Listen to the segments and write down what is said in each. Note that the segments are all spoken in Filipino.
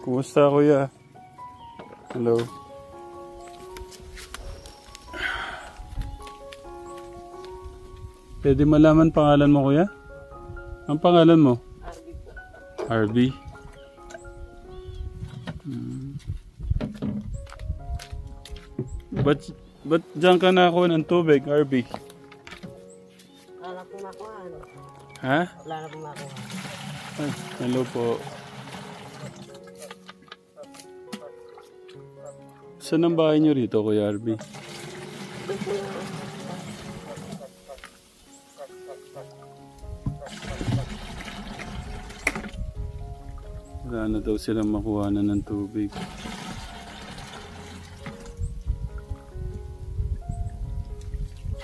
Kumusta kuya? Hello. Pwede malaman pangalan mo kuya? Ang pangalan mo? Harvey. Ba't dyan ka nakuha ng tubig, Harvey? Wala pong nakuha. Ha? Wala na pong nakuha. Ay, hello po. Saan ang bahay niyo rito, Kuya Harvey? Wala na daw silang makuha na ng tubig.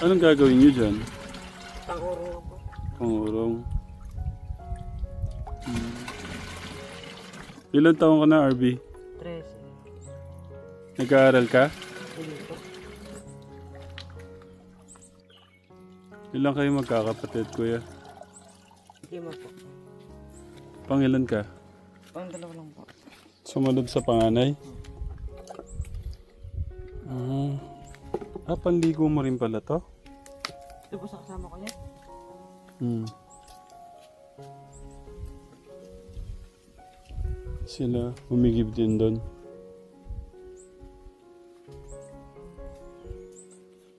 Anong gagawin niyo dyan? Pangurong na po. Pangurong. Ilan taon ka na, Harvey? 13. Nag-aaral ka? Hindi po. Ilan kayo magkakapatid, kuya? Lima po. Pangilan ka? Pang dalawa lang po. Sumunod sa panganay? Panligo mo rin pala to? Ito po sa kasama ko yan. Sila humigib din doon.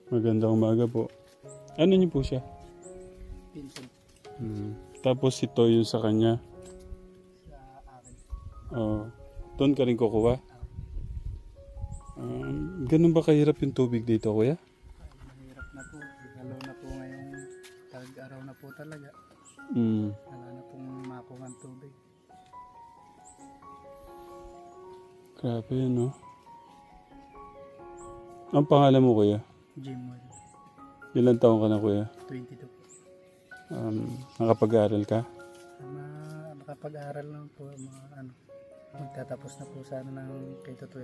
Magandang umaga po. Ano niyo po siya? Pinsan. Tapos ito yung sa kanya. Sa akin. Oo. Doon ka rin kukuha? Ganun ba kahirap yung tubig dito, kuya? Mahirap na po. Galaw na po ngayong tag-araw na po talaga. Wala na pong makuha ng tubig. Grabe yun, no? Ang pangalan mo, kuya? Jim Moyle. Ilan taon ka na, kuya? 22 po. Nakapag-aaral ka? Makapag-aaral lang po. Magtatapos na po sana ng K-12.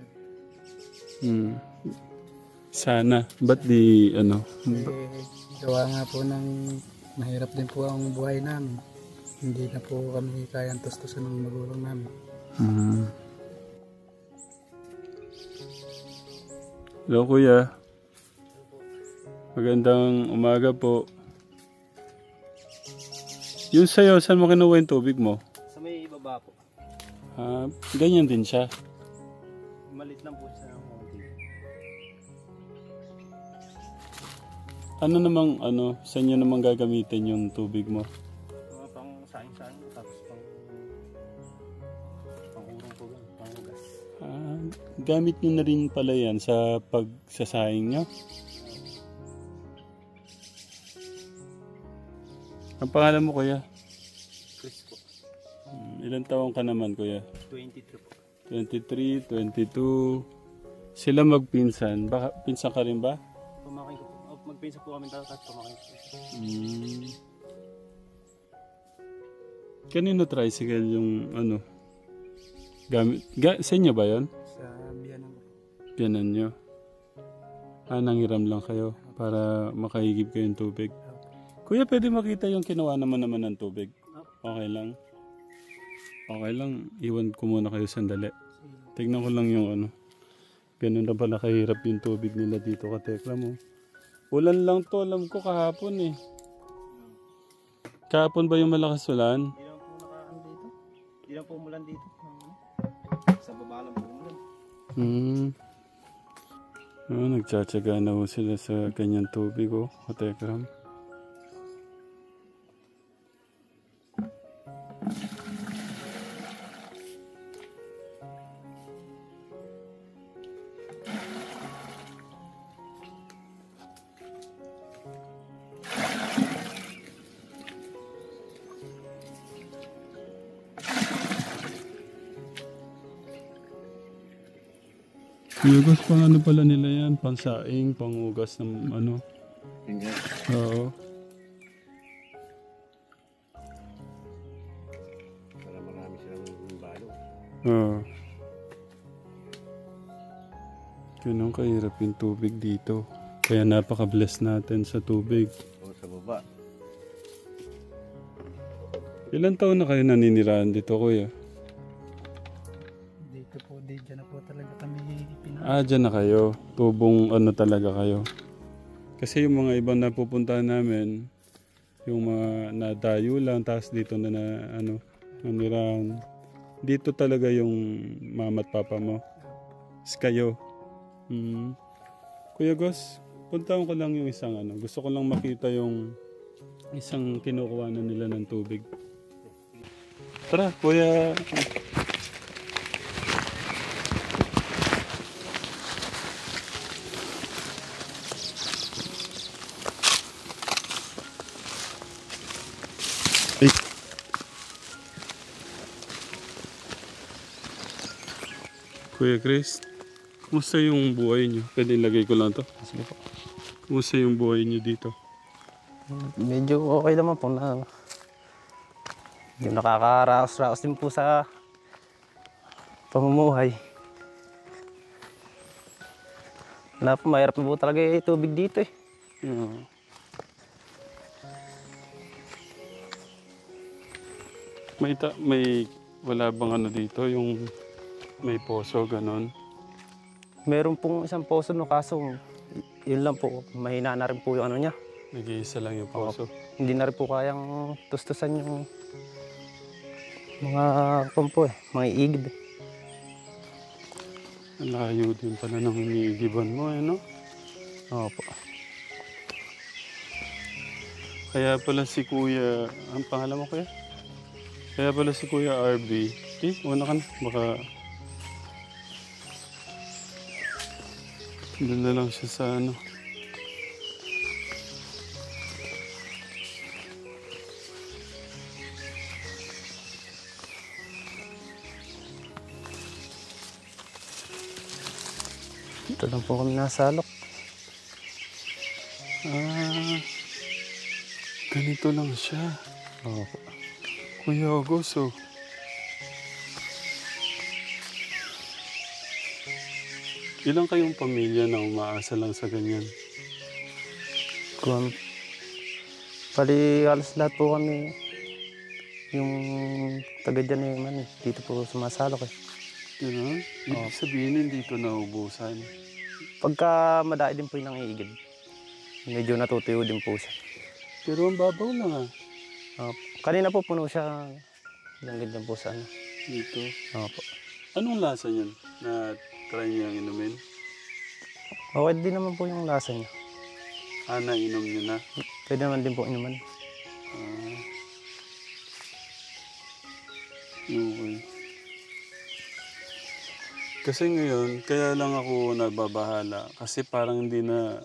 Sana. Ba't di, Gawa nga po ng mahirap din po ang buhay namin. Hindi na po kami kayang tustusan ng magulang namin. Hello, kuya. Magandang umaga po. Yung sa'yo, saan mo kinuha yung tubig mo? Sa may baba po. Ganyan din siya. Malit lang po siya ng konti. Ano namang, saan nyo namang gagamitin yung tubig mo? Mga pang saing-saing, tapos pang-urong po gan, pang-ugas. Gamit nyo na rin pala yan sa pagsasaing nyo? Ang pangalan mo, kuya? Chris po. Ilan taon ka naman, kuya? 23 po. 23, 22. Sila magpinsan. Baka pinsan ka rin ba? Pamakin ko po. Magpinsa po kami tapos pamakin ko. Kanino tricycle yung gamit? Sa inyo ba yun? Sa biyanan ko. Biyanan nyo? Nanghiram lang kayo para makahigib kayong tubig. Kuya, pwede makita yung kinuha naman ng tubig? Okay lang. Okay lang. Iwan ko muna kayo sandali. Tignan ko lang yung Ganun na pala kahirap yung tubig nila dito, katekla mo. Ulan lang to, alam ko kahapon eh. Kahapon ba yung malakas ulan? Hindi lang po nakaan dito. Hindi lang po umulan dito. Sa baba lang po umulan. Nagtsatsaga na ho sila sa ganyang tubig, katekram. Hugas pang pala nila yan, pansaing, pangugas ng Oo. Para marami silang balo. Oo. Ganun kahirap yung tubig dito. Kaya napaka-bless natin sa tubig. O sa baba. Ilan taon na kayo naninirahan dito, kuya? Hindi talaga kami Dyan na kayo. Tubong ano talaga kayo. Kasi yung mga ibang napupuntahan namin, yung mga nadayo lang, tapos dito na ano, nanirahan. Dito talaga yung mama at papa mo. Is kayo. Kuya Gus, puntahan ko lang yung isang ano. Gusto ko lang makita yung isang kinukuhanan nila ng tubig. Tara, kuya. Ay. Kuya Chris, kumusta yung buhay niyo? Pwede ilagay ko lang to. Sige po. Kumusta yung buhay niyo dito? Medyo okay naman po na yung nakakaraos-raos din po sa pamumuhay. Wala po, mahirap na po talaga yung tubig dito eh. Yeah. May wala bang ano dito, yung may poso, ganon? Meron pong isang poso no, kaso yun lang po, mahina na rin po yung ano niya. Nag-iisa lang yung poso. Hindi na rin po kayang tustusan yung mga kumpo eh, mga iigib eh. Ang layo din pala ng iniigiban mo, no? Opo. Kaya pala si Kuya, ang pangalan mo kuya? Kaya pala si Kuya RB, una ka na, baka doon na lang siya sa ano. Ito lang po kami nasalok. Ganito lang siya. Opo. Kuya Augusto. Ilang kayong pamilya na umaasa lang sa ganyan? Kung pali halos lahat po kami yung taga dyan eh, man, dito po sumasalok eh. Gano'n? Ibig sabihin hindi ito naubusan. Pagka madai din po yung nangiigib, medyo natutuyo din po siya. Pero ang babaw lang Kanina po puno siya, ganyan po sa ano. dito. Opo. Anong lasa niyan na try niyang inumin? Okay din naman po yung lasa niya. Nainom niyo na. Pwede naman din po inuman. Okay. Kasi ngayon, kaya lang ako nababahala. Kasi parang hindi na...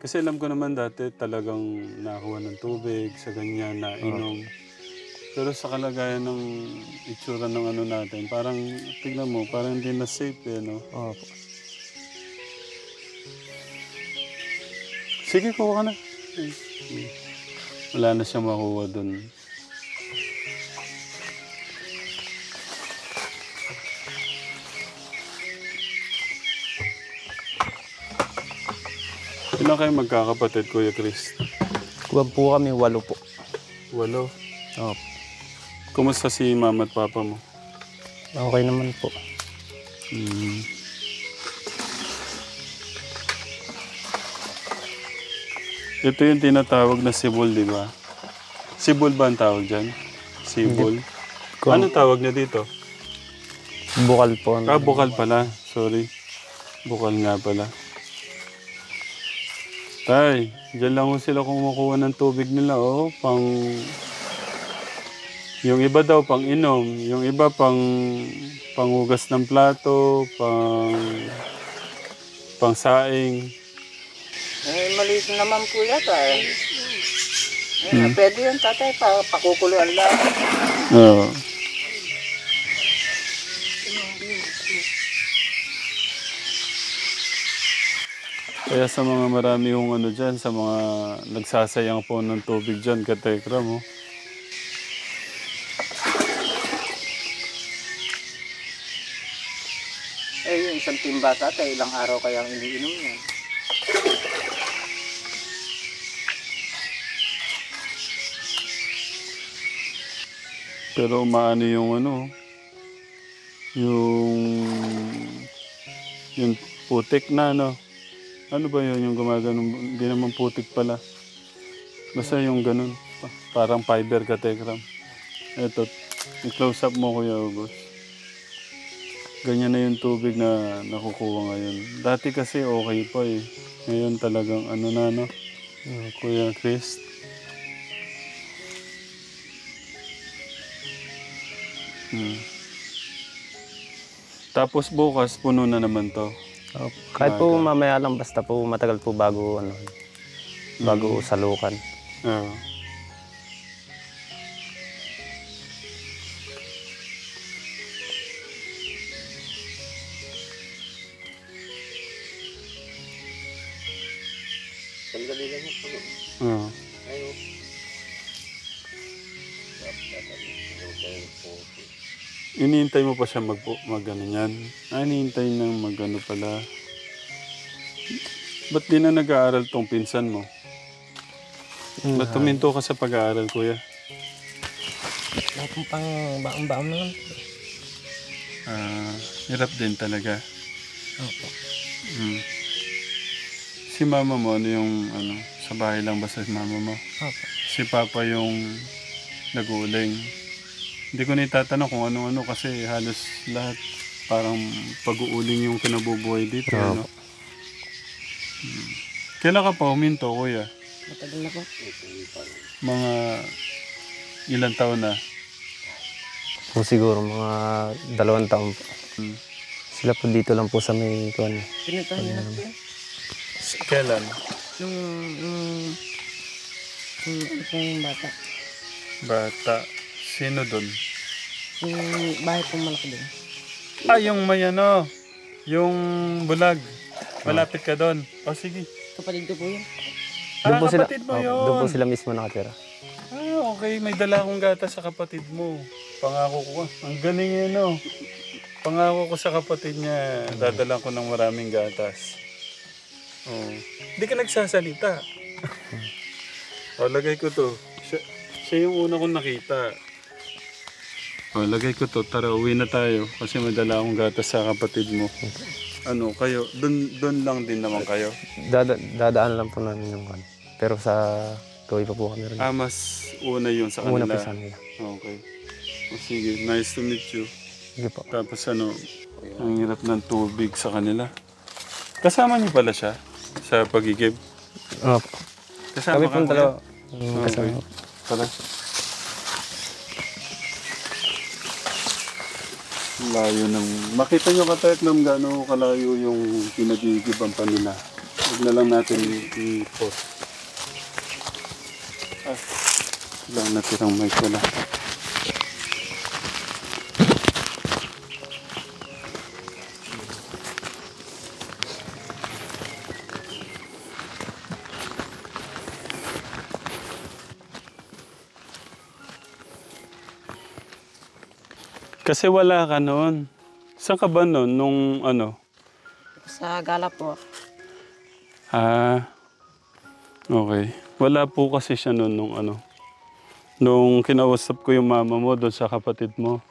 Kasi alam ko naman dati talagang nakakuha ng tubig, sa ganyan, nainom. Pero sa kalagayan ng itsura ng ano natin, parang, tignan mo, parang hindi na safe eh, no? Opo. Sige, kuha ka na. Wala na siyang makuha dun. Ilan kayo magkakapatid, Kuya Chris? Kuwan po kami, 8 po. 8. Opo. Kumusta si mama at papa mo? Okay naman po. Ito yung tinatawag na sibol, di ba? Sibol ba ang tawag dyan? Sibol? Ano tawag niya dito? Bukal po. Bukal pala. Sorry. Bukal nga pala. Tay, dyan lang ho sila kumukuha ng tubig nila, oh. Yung iba daw pang inom, yung iba panghugas ng plato, pang saing. Maliit naman po yata eh. Pwede yun tatay, pakukuluan lang. Oo. Kaya sa mga marami yung ano dyan, sa mga nagsasayang po ng tubig dyan, katekra mo. Yung isang timba tatay, ilang araw kayang iniinom yan. Pero umaano yung ano, yung putik na ano. Ano ba yun yung gumaganon? Hindi naman putik pala. Basta yung ganun. Parang fiber ka, Tekram. Ito, i-close up mo Kuya August. Ganyan na yung tubig na nakukuha ngayon. Dati kasi okay pa eh. Ngayon talagang ano na no? Kuya Chris. Tapos bukas puno na naman to. Kahit po mamaya lang, basta po matagal po bago bago salukan. Oo. Sandali lang yung puno. Oo. Ayun. Iniintay mo pa siya mag-ano yan? Iniintay nang mag-ano pala. Ba't di na nag-aaral tong pinsan mo? Ba't tuminto ka sa pag-aaral, kuya? Wala pong pang baong-baong na lang. Hirap din talaga. Opo. Si mama mo, ano yung, ano, sa bahay lang ba sa mama mo? Opo. Si papa yung nag-uuling. Hindi ko na itatanong kung ano-ano kasi halos lahat parang pag-uuling yung kinabubuhay dito. Ano? Kailan ka pa huminto, kuya? Matagal na po. Mga ilang taon na? Po siguro mga 2 taon po. Sila po dito lang po sa may kuwan. Pinuntahan niyo na po yan. Kailan? Nung ano pong bata. Bata. Sino doon? Yung bahay pong malaki din. Yung may ano, yung bulag. Malapit ka doon. O sige. Kapatid ko po yun. Kapatid mo yun. Doon po sila mismo nakatira. Okay. May dala akong gatas sa kapatid mo. Pangako ko. Ang galing yun, no? Pangako ko sa kapatid niya, dadalang ko ng maraming gatas. Hindi ka nagsasalita. Lagay ko to. Siya yung una kong nakita. Lagay ko to. Tara, uwi na tayo. Kasi may dala akong gatas sa kapatid mo. Ano, kayo? Doon lang din naman kayo? Dadaan lang po namin yung kuwan. Pero sa tuwi pa po kami rin. Mas una yun sa kanila? Una po sa kanila. Okay. Sige, nice to meet you. Sige po. Tapos ano, ang hirap ng tubig sa kanila. Kasama niyo pala siya sa pagigib? Opo. Kasama Kami ka, pong kuya? dalawa. Okay. Kasama. Tara. Layo ng... Makita nyo kateklam gaano kalayo yung pinagigiban pa nila. Huwag na lang natin i-post. Lang natirang mic wala. Kasi wala ka noon. Saan ka ba noon? Nung ano? Sa gala po. Okay. Wala po kasi siya noon nung ano. Nung kinausap ko yung mama mo doon sa kapatid mo.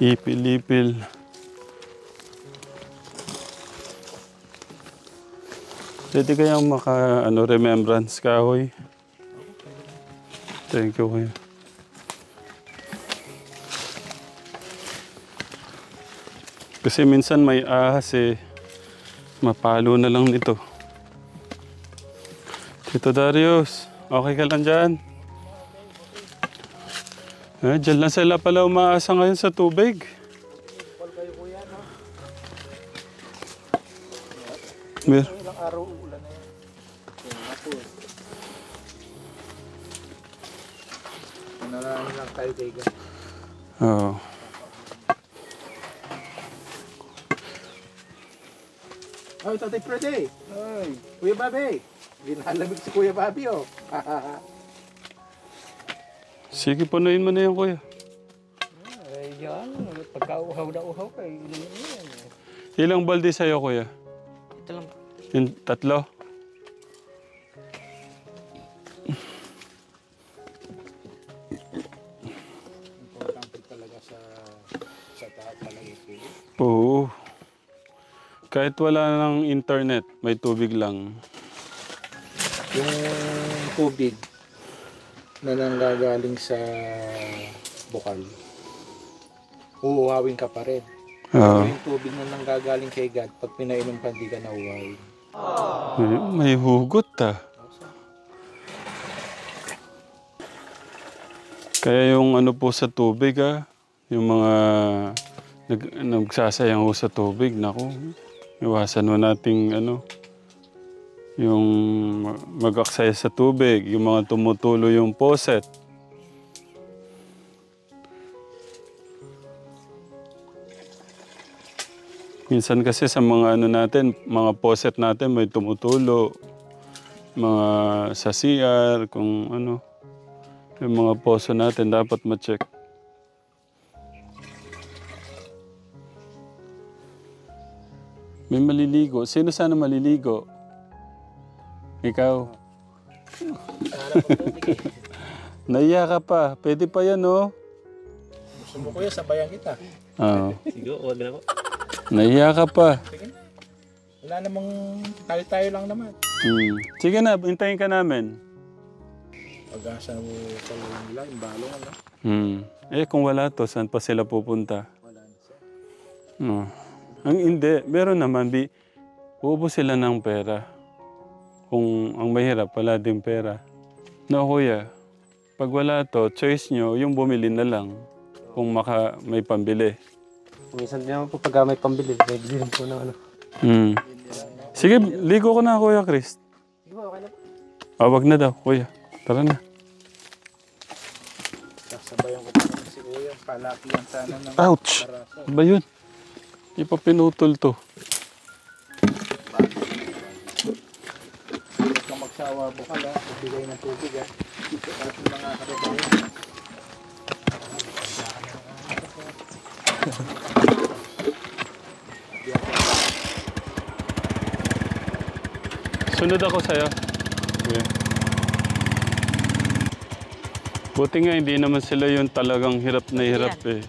Ipil-ipil. Pwede kayang remembrance kahoy. Thank you kuya. Kasi minsan may ahas mapalo na lang nito. Tito Darius, okay ka lang dyan? Diyan lang sila pala umaasa ngayon sa tubig. Ilang araw uulan na yan. Nalaman lang kayo kaigan. Oo. Ay, Tatay Freddy! Ay, Kuya Babe! Ginalamig si Kuya Bobby, oh. Sige, punuin mo na yan, kuya. Ay, yan. Pagka-uhaw na uhaw ka, inumin mo yan. Ilang balde sa'yo, kuya? Ito lang. Yung 3? Importante talaga sa taat talaga ito. Oo. Kahit wala ng internet, may tubig lang. Yung tubig na nanggagaling sa bukal, uuhawin ka pa rin. Oo. Yung tubig na nanggagaling kay God, pag pinainom ka, hindi ka nauuhawin. May hugot Kaya yung ano po sa tubig yung mga nagsasayang ho sa tubig, naku, iwasan mo nating yung mag-aksaya sa tubig, yung mga tumutulo yung poset. Minsan kasi sa mga natin, mga poset natin may tumutulo, mga sa CR, kung yung mga poso natin dapat ma-check. May maliligo. Sino sana maliligo? Ikaw. Naiya ka pa. Pwede pa yan, oh. Gusto mo kuya, sabayan kita. Oo. Sige, huwag na ako. Naiya ka pa. Wala namang tayo lang naman. Sige na, hintayin ka namin. Pag-asa mo sa nila, yung balong, ano? Kung wala to, saan pa sila pupunta? Wala na siya. Ang hindi, meron naman, uubos sila ng pera. Kung ang mahirap, wala din pera. No, kuya, pag wala to, choice nyo, yung bumili na lang. Kung may pambili. Minsan din naman po pag may pambili, may bili rin po ng ano. Sige, ligo ko na, Kuya Chris. Di ba, okay na po? Wag na daw, kuya. Tara na. Sasabayan ko pa si kuya. Palakihan sana ng Ouch! baraso. Ano ba yun? Di pa pinutol to. Huwag kang magsawa bukal, ha. Pagbigay ng tubig, ha. Sa ating mga kababayan. Sunod ako sa'yo. Okay. Buti nga hindi naman sila yung talagang hirap na hirap eh.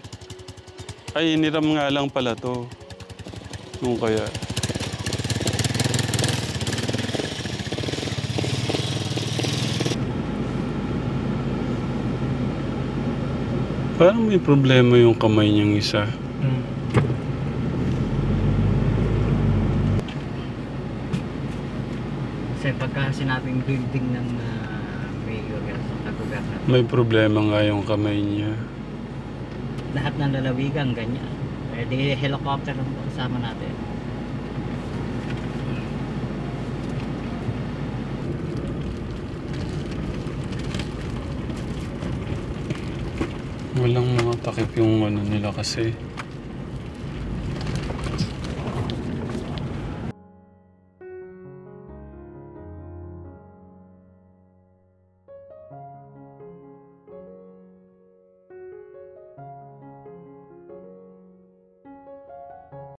Ay, iniram nga lang pala to. Nung kaya. Parang may problema yung kamay niyang isa. Kasi pagka sinabing building ng mayor sa gobyerno, May problema nga yung kamay niya. lahat ng lalawigan ganyan. Eh di helicopter ang kasama natin. Walang mga takip yung nila kasi.